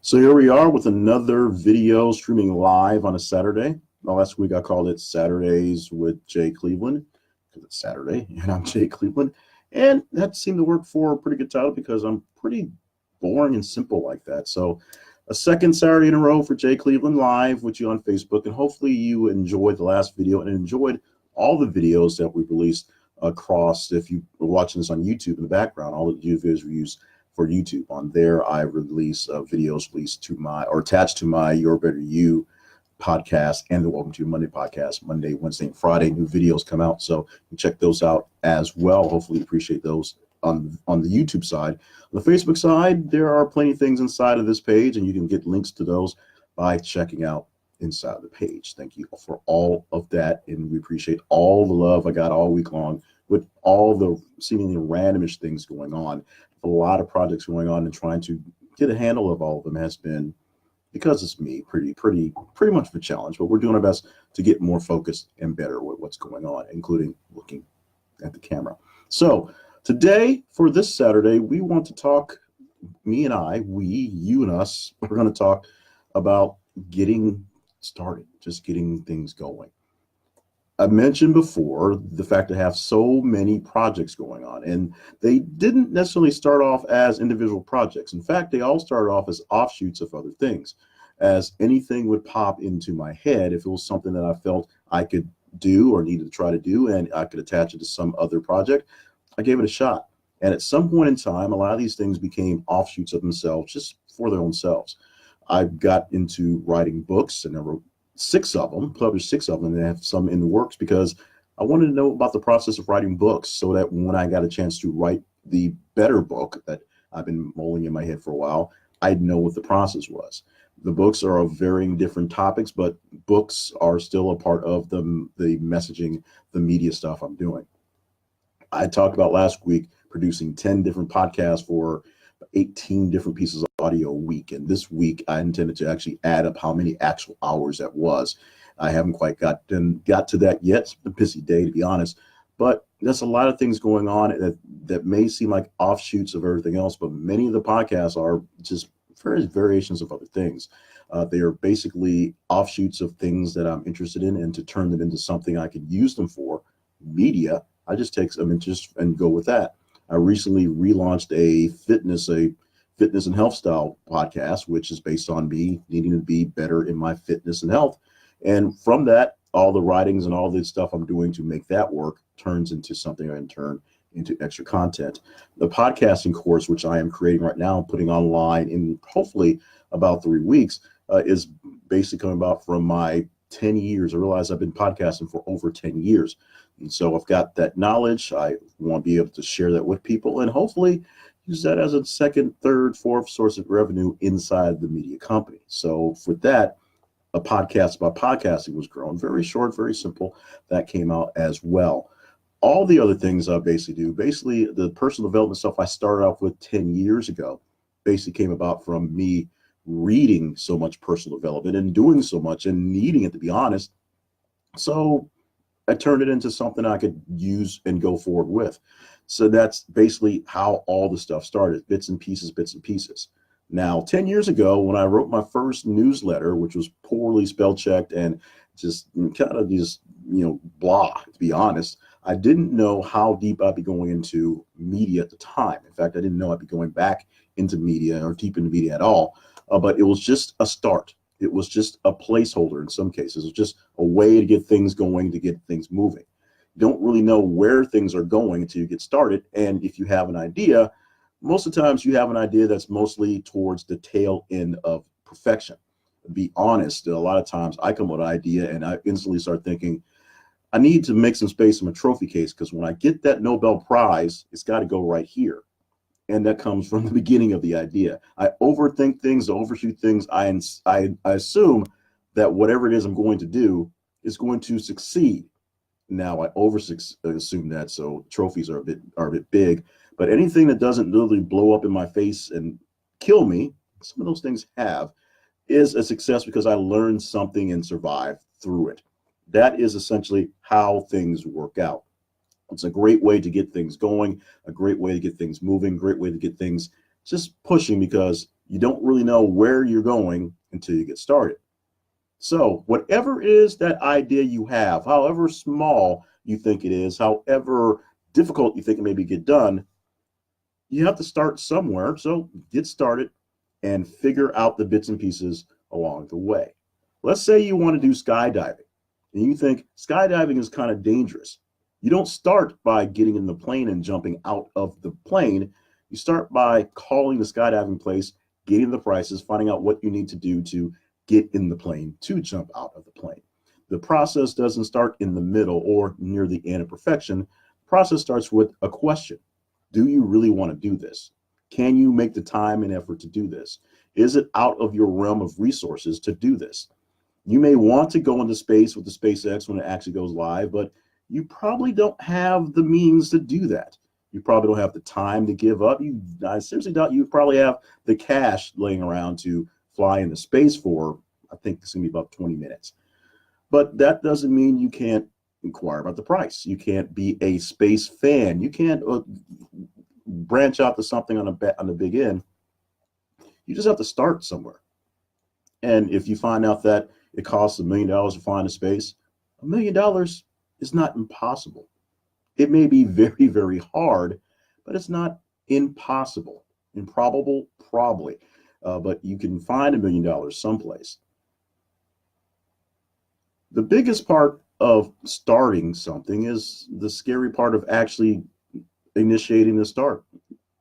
So here we are with another video streaming live on a Saturday. Well, last week I called it Saturdays with Jay Cleveland because it's Saturday and I'm Jay Cleveland. And that seemed to work for a pretty good title because I'm pretty boring and simple like that. So a second Saturday in a row for Jay Cleveland live with you on Facebook. And hopefully you enjoyed the last video and enjoyed all the videos that we released across. If you were watching this on YouTube in the background, all the videos we used for YouTube. On there, I release videos released to my or attached to my Your Better You podcast and the Welcome to Monday podcast. Monday, Wednesday, and Friday, new videos come out, so you check those out as well. Hopefully, you appreciate those on the YouTube side. On the Facebook side, there are plenty of things inside of this page, and you can get links to those by checking out inside of the page. Thank you for all of that, and we appreciate all the love I got all week long with all the seemingly randomish things going on. A lot of projects going on, and trying to get a handle of all of them has been, because it's me, pretty much of a challenge. But we're doing our best to get more focused and better with what's going on, including looking at the camera. So today, for this Saturday, we want to talk, me and I, we, you and us, we're going to talk about getting started, just getting things going. I mentioned before the fact to have so many projects going on, and they didn't necessarily start off as individual projects. In fact, they all started off as offshoots of other things, as anything would pop into my head if it was something that I felt I could do or needed to try to do, and I could attach it to some other project. I gave it a shot. And at some point in time, a lot of these things became offshoots of themselves, just for their own selves. I got into writing books, and I wrote published six of them, and I have some in the works because I wanted to know about the process of writing books, so that when I got a chance to write the better book that I've been mulling in my head for a while, I'd know what the process was. The books are of varying different topics, but books are still a part of the messaging, the media stuff I'm doing. I talked about last week producing 10 different podcasts for 18 different pieces of audio a week. And this week, I intended to actually add up how many actual hours that was. I haven't quite got to that yet. It's a busy day, to be honest. But there's a lot of things going on that may seem like offshoots of everything else, but many of the podcasts are just various variations of other things. They are basically offshoots of things that I'm interested in, and to turn them into something I could use them for, media, I just take some interest and go with that. I recently relaunched a fitness and health style podcast, which is based on me needing to be better in my fitness and health. And from that, all the writings and all the stuff I'm doing to make that work turns into something I can turn into extra content. The podcasting course, which I am creating right now, putting online in hopefully about 3 weeks, is basically coming about from my 10 years. I realize I've been podcasting for over 10 years. And so I've got that knowledge. I want to be able to share that with people and hopefully use that as a second, third, fourth source of revenue inside the media company. So for that, a podcast about podcasting was grown. Very short, very simple. That came out as well. All the other things I basically do, the personal development stuff I started off with 10 years ago, basically came about from me reading so much personal development and doing so much and needing it, to be honest. So I turned it into something I could use and go forward with. So that's basically how all the stuff started, bits and pieces. Now, 10 years ago, when I wrote my first newsletter, which was poorly spell checked and just kind of just, blah, to be honest, I didn't know how deep I'd be going into media at the time. In fact, I didn't know I'd be going back into media or deep into media at all, but it was just a start. It was just a placeholder in some cases. It was just a way to get things going, to get things moving. You don't really know where things are going until you get started. And if you have an idea, most of the times you have an idea that's mostly towards the tail end of perfection. To be honest, a lot of times I come with an idea and I instantly start thinking, I need to make some space in my trophy case, because when I get that Nobel Prize, it's got to go right here. And that comes from the beginning of the idea. I overthink things, I overshoot things. I assume that whatever it is I'm going to do is going to succeed. Now I assume that, so trophies are a bit big. But anything that doesn't literally blow up in my face and kill me, some of those things have, is a success because I learned something and survived through it. That is essentially how things work out. It's a great way to get things going, a great way to get things moving, great way to get things just pushing, because You don't really know where you're going until you get started. So whatever it is that idea you have, however small you think it is, however difficult you think it may be get done, you have to start somewhere. So get started and figure out the bits and pieces along the way. Let's say you want to do skydiving and you think skydiving is kind of dangerous. You don't start by getting in the plane and jumping out of the plane. You start by calling the skydiving place, getting the prices, finding out what you need to do to get in the plane to jump out of the plane. The process doesn't start in the middle or near the end of perfection. The process starts with a question. Do you really want to do this? Can you make the time and effort to do this? Is it out of your realm of resources to do this? You may want to go into space with the SpaceX when it actually goes live, but you probably don't have the means to do that. You probably don't have the time to give up. I seriously doubt you probably have the cash laying around to fly into space for, I think it's going to be about 20 minutes. But that doesn't mean you can't inquire about the price. You can't be a space fan. You can't branch out to something on the big end. You just have to start somewhere. And if you find out that it costs $1 million to fly into space, $1 million is not impossible. It may be very, very hard, but it's not impossible. Improbable, probably. But you can find $1 million someplace. The biggest part of starting something is the scary part of actually initiating the start,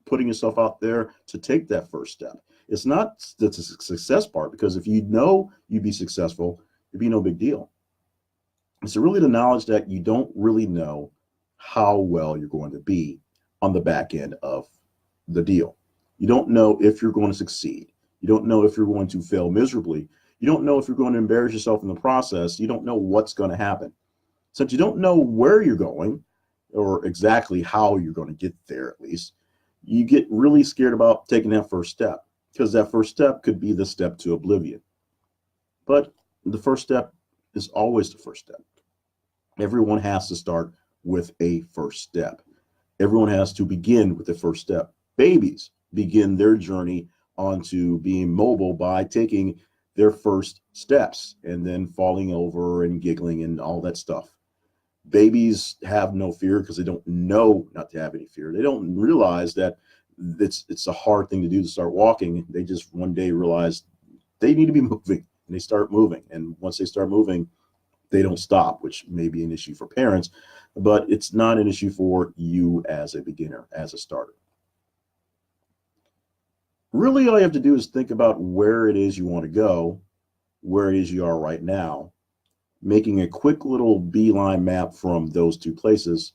putting yourself out there to take that first step. It's not the success part, because if you know you'd be successful, it'd be no big deal. It's really the knowledge that you don't really know how well you're going to be on the back end of the deal. You don't know if you're going to succeed. You don't know if you're going to fail miserably. You don't know if you're going to embarrass yourself in the process. You don't know what's going to happen. Since you don't know where you're going, or exactly how you're going to get there, at least, you get really scared about taking that first step, because that first step could be the step to oblivion. But the first step is always the first step. Everyone has to start with a first step. Everyone has to begin with the first step. Babies begin their journey onto being mobile by taking their first steps and then falling over and giggling and all that stuff. Babies have no fear because they don't know not to have any fear. They don't realize that it's a hard thing to do to start walking. They just one day realize they need to be moving, and they start moving. And once they start moving, they don't stop, which may be an issue for parents, but it's not an issue for you as a beginner, as a starter. Really, all you have to do is think about where it is you want to go, where it is you are right now, making a quick little beeline map from those two places,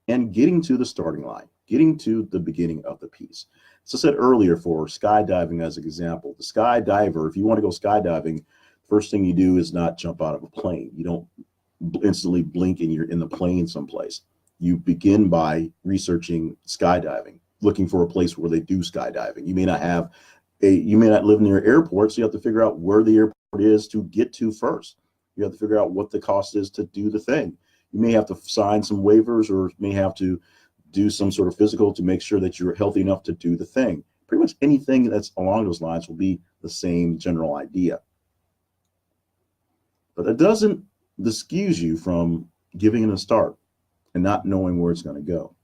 and getting to the starting line, getting to the beginning of the piece. As I said earlier, for skydiving as an example, the skydiver, if you want to go skydiving, first thing you do is not jump out of a plane. You don't instantly blink and you're in the plane someplace. You begin by researching skydiving, looking for a place where they do skydiving. You may not live near an airport, so you have to figure out where the airport is to get to first. You have to figure out what the cost is to do the thing. You may have to sign some waivers, or may have to do some sort of physical to make sure that you're healthy enough to do the thing. Pretty much anything that's along those lines will be the same general idea. But that doesn't excuse you from giving it a start and not knowing where it's going to go.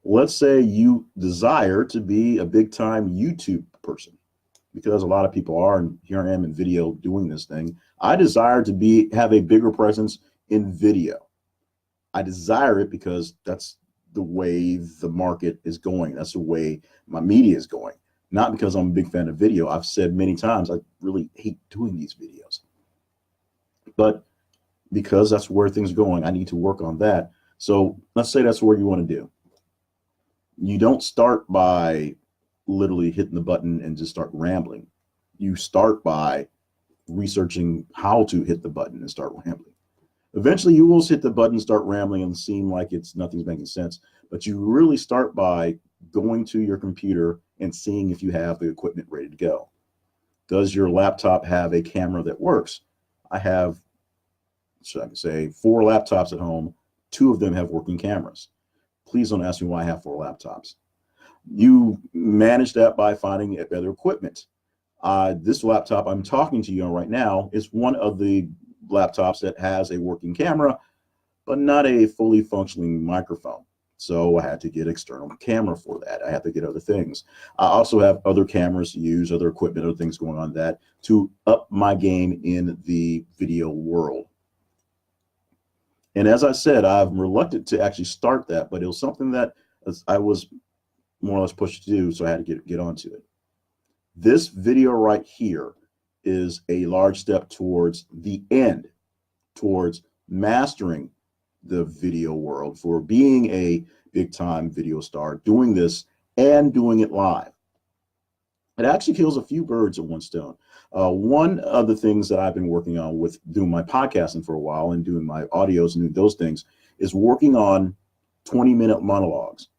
Let's say you desire to be a big time YouTube person, because a lot of people are, and here I am in video doing this thing. I desire to have a bigger presence in video. I desire it because that's the way the market is going. That's the way my media is going. Not because I'm a big fan of video. I've said many times I really hate doing these videos. But because that's where things are going, I need to work on that. So let's say that's what you want to do. You don't start by literally hitting the button and just start rambling. You start by researching how to hit the button and start rambling. Eventually you will hit the button, start rambling, and seem like nothing's making sense. But you really start by going to your computer and seeing if you have the equipment ready to go. Does your laptop have a camera that works? I have, so I can say, 4 laptops at home. 2 of them have working cameras. Please don't ask me why I have 4 laptops. You manage that by finding better equipment. This laptop I'm talking to you on right now is one of the laptops that has a working camera, but not a fully functioning microphone. So I had to get external camera for that. I had to get other things. I also have other cameras to use, other equipment, other things going on that to up my game in the video world. And as I said, I'm reluctant to actually start that, but it was something that I was more or less pushed to do, so I had to get onto it. This video right here is a large step towards the end, towards mastering the video world, for being a big time video star, doing this and doing it live. It actually kills a few birds with one stone. One of the things that I've been working on with doing my podcasting for a while and doing my audios and doing those things is working on 20-minute monologues.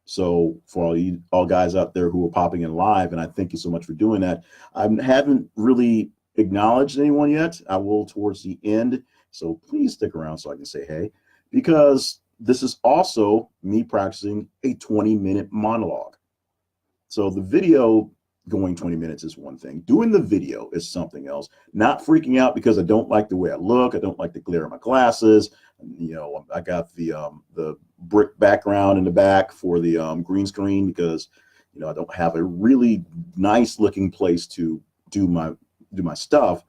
So for all guys out there who are popping in live, and I thank you so much for doing that. I haven't really acknowledged anyone yet. I will towards the end. So please stick around so I can say hey, because this is also me practicing a 20-minute monologue. So the video going 20 minutes is one thing. Doing the video is something else. Not freaking out because I don't like the way I look. I don't like the glare of my glasses. You know, I got the brick background in the back for the green screen because, you know, I don't have a really nice looking place to do my stuff.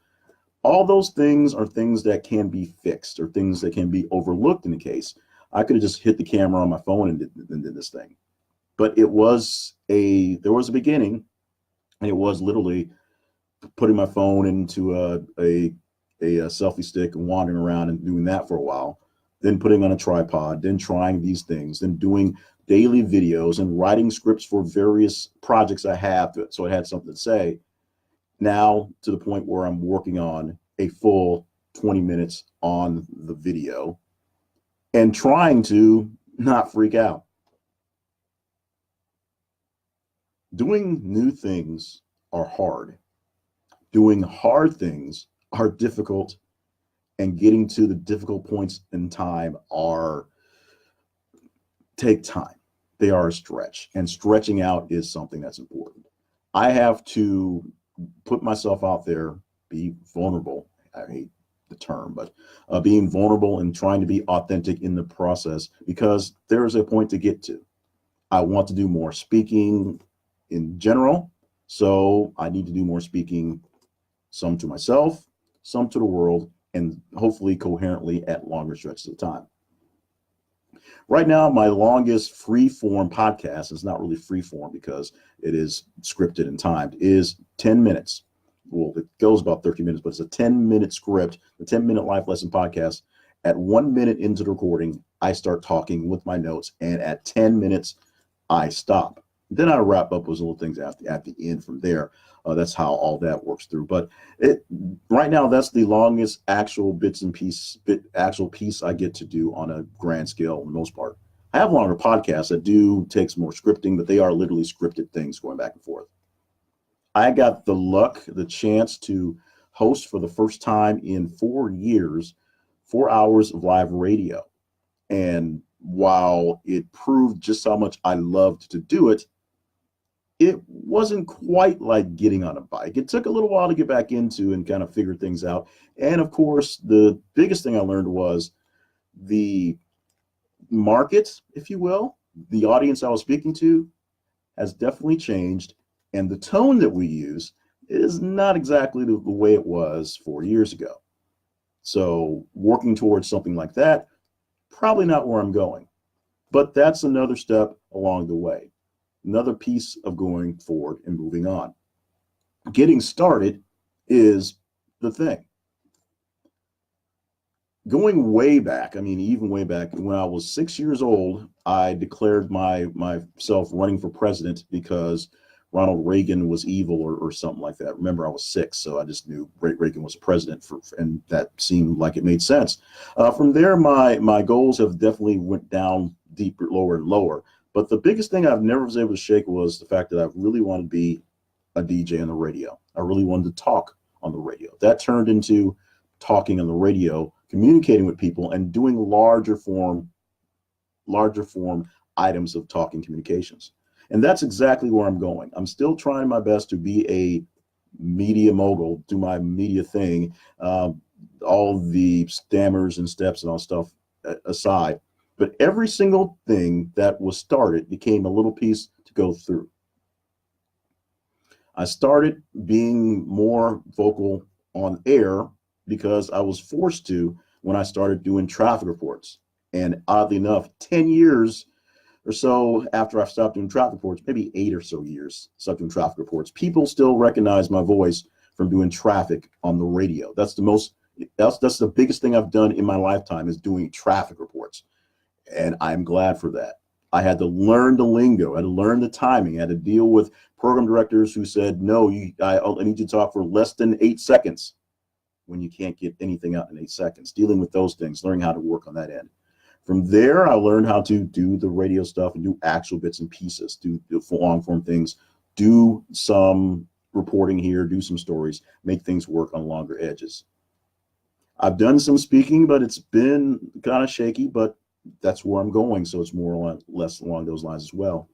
All those things are things that can be fixed or things that can be overlooked in the case. I could have just hit the camera on my phone and did this thing. But there was a beginning, and it was literally putting my phone into a selfie stick and wandering around and doing that for a while, then putting on a tripod, then trying these things, then doing daily videos and writing scripts for various projects I have, so I had something to say. Now to the point where I'm working on a full 20 minutes on the video and trying to not freak out. Doing new things are hard. Doing hard things are difficult, and getting to the difficult points in time take time. They are a stretch, and stretching out is something that's important. I have to put myself out there, be vulnerable. I hate the term, but being vulnerable and trying to be authentic in the process, because there is a point to get to. I want to do more speaking in general, so I need to do more speaking, some to myself, some to the world, and hopefully coherently at longer stretches of time. Right now, my longest free-form podcast, is not really free-form because it is scripted and timed, is 10 minutes. Well, it goes about 30 minutes, but it's a 10-minute script, the 10-minute life lesson podcast. At 1 minute into the recording, I start talking with my notes, and at 10 minutes, I stop. Then I wrap up with little things at the end from there. That's how all that works through. But right now, that's the longest actual piece I get to do on a grand scale, for the most part. I have longer podcasts that do take some more scripting, but they are literally scripted things going back and forth. I got the chance to host for the first time in 4 years, 4 hours of live radio. And while it proved just how much I loved to do it, it wasn't quite like getting on a bike. It took a little while to get back into and kind of figure things out. And of course, the biggest thing I learned was the market, if you will, the audience I was speaking to has definitely changed. And the tone that we use is not exactly the way it was 4 years ago. So working towards something like that, probably not where I'm going. But that's another step along the way. Another piece of going forward and moving on. Getting started is the thing. Going way back, I mean, even way back when I was 6 years old, I declared myself running for president because Ronald Reagan was evil or something like that. Remember, I was 6, so I just knew Reagan was president, and that seemed like it made sense. From there, my goals have definitely went down deeper, lower and lower. But the biggest thing I've never was able to shake was the fact that I really wanted to be a DJ on the radio. I really wanted to talk on the radio. That turned into talking on the radio, communicating with people, and doing larger form items of talking communications. And that's exactly where I'm going. I'm still trying my best to be a media mogul, do my media thing, all the stammers and steps and all stuff aside. But every single thing that was started became a little piece to go through. I started being more vocal on air because I was forced to when I started doing traffic reports. And oddly enough, 10 years or so after I stopped doing traffic reports, maybe 8 or so years, stopped doing traffic reports, people still recognize my voice from doing traffic on the radio. That's the biggest thing I've done in my lifetime, is doing traffic reports. And I'm glad for that. I had to learn the lingo. I had to learn the timing. I had to deal with program directors who said, no, I need you to talk for less than 8 seconds when you can't get anything out in 8 seconds. Dealing with those things, learning how to work on that end. From there, I learned how to do the radio stuff and do actual bits and pieces, do long form things, do some reporting here, do some stories, make things work on longer edges. I've done some speaking, but it's been kind of shaky, but that's where I'm going. So it's more or less along those lines as well.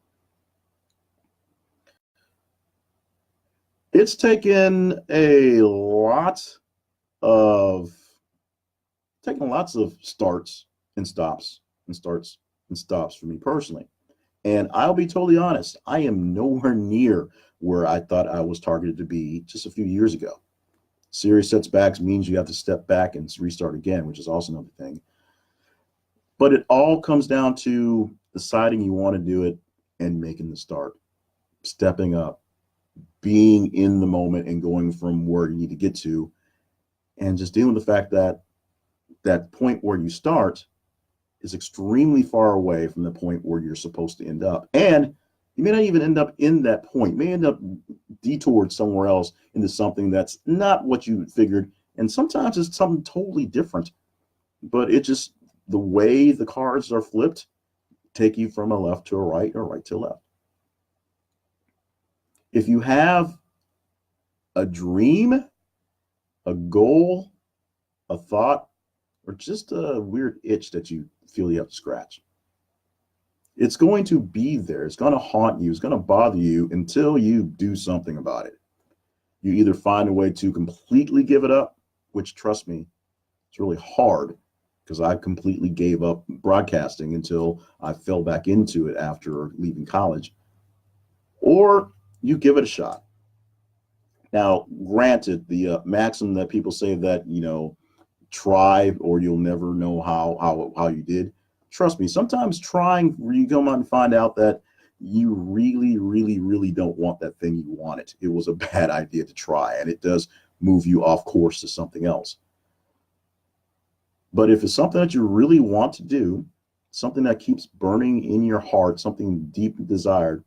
It's taken lots of starts and stops and starts and stops for me personally. And I'll be totally honest, I am nowhere near where I thought I was targeted to be just a few years ago. Serious setbacks means you have to step back and restart again, which is also another thing. But it all comes down to deciding you want to do it and making the start, stepping up, being in the moment and going from where you need to get to, and just dealing with the fact that that point where you start is extremely far away from the point where you're supposed to end up. And you may not even end up in that point. You may end up detoured somewhere else into something that's not what you figured. And sometimes it's something totally different. But it just, the way the cards are flipped, take you from a left to a right or right to a left. If you have a dream, a goal, a thought, or just a weird itch that you feel you have to scratch, it's going to be there. It's going to haunt you. It's going to bother you until you do something about it. You either find a way to completely give it up, which, trust me, it's really hard, because I completely gave up broadcasting until I fell back into it after leaving college, or you give it a shot. Now, granted, the maxim that people say that, try or you'll never know how you did. Trust me, sometimes trying, you come out and find out that you really, really, really don't want that thing you wanted. It was a bad idea to try, and it does move you off course to something else. But if it's something that you really want to do, something that keeps burning in your heart, something deeply desired,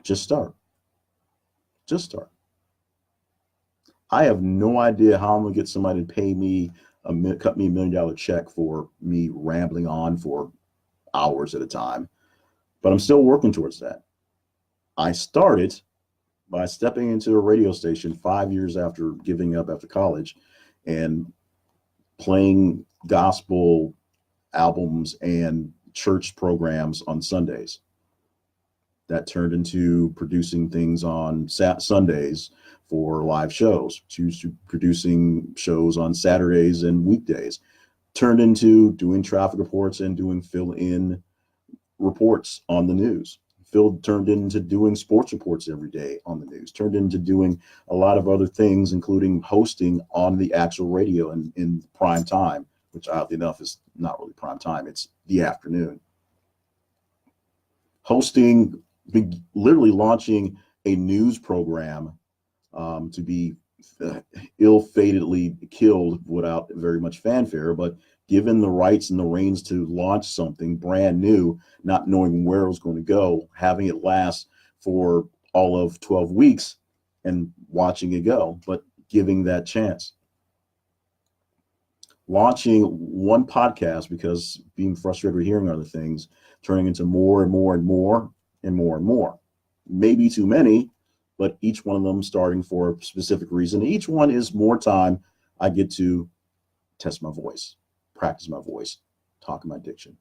just start. Just start. I have no idea how I'm going to get somebody to pay me, cut me $1 million check for me rambling on for hours at a time, but I'm still working towards that. I started by stepping into a radio station 5 years after giving up after college and playing gospel albums and church programs on Sundays. That turned into producing things on Sundays for live shows, to producing shows on Saturdays and weekdays, turned into doing traffic reports and doing fill-in reports on the news. Turned into doing sports reports every day on the news, turned into doing a lot of other things, including hosting on the actual radio in prime time, which oddly enough is not really prime time, it's the afternoon. Hosting, literally launching a news program to be ill-fatedly killed without very much fanfare, but given the rights and the reins to launch something brand new, not knowing where it was going to go, having it last for all of 12 weeks and watching it go, but giving that chance. Launching one podcast because being frustrated with hearing other things, turning into more and more and more and more and more. Maybe too many, but each one of them starting for a specific reason. Each one is more time I get to test my voice, practice my voice, talk my diction.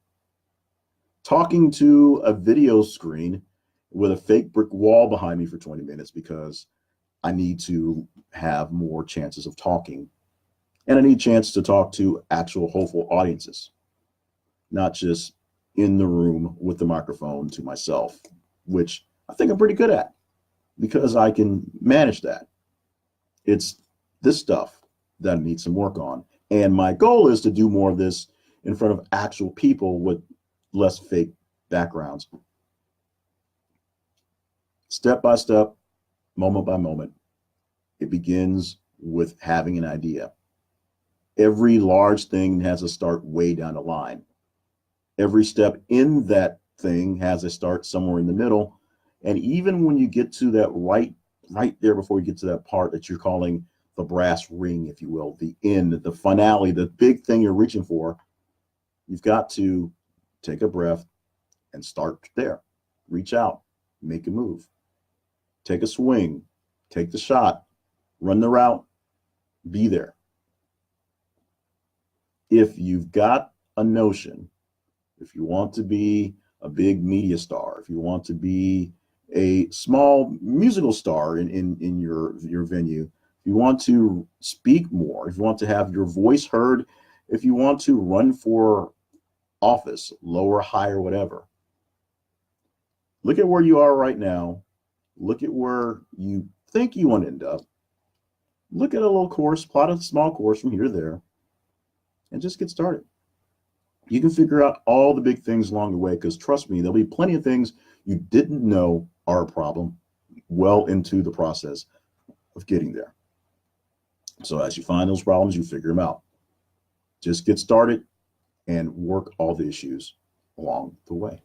Talking to a video screen with a fake brick wall behind me for 20 minutes because I need to have more chances of talking. And I need a chance to talk to actual hopeful audiences, not just in the room with the microphone to myself, which I think I'm pretty good at because I can manage that. It's this stuff that I need some work on. And my goal is to do more of this in front of actual people with less fake backgrounds. Step by step, moment by moment, it begins with having an idea. Every large thing has a start way down the line. Every step in that thing has a start somewhere in the middle. And even when you get to that right there before you get to that part that you're calling the brass ring, if you will, the end, the finale, the big thing you're reaching for, you've got to take a breath and start there. Reach out, make a move, take a swing, take the shot, run the route, be there. If you've got a notion, if you want to be a big media star, if you want to be a small musical star in your venue, if you want to speak more, if you want to have your voice heard, if you want to run for office, lower, higher, whatever, look at where you are right now. Look at where you think you want to end up. Look at a little course, plot a small course from here to there, and just get started. You can figure out all the big things along the way, because trust me, there'll be plenty of things you didn't know are a problem well into the process of getting there. So as you find those problems, you figure them out. Just get started and work all the issues along the way.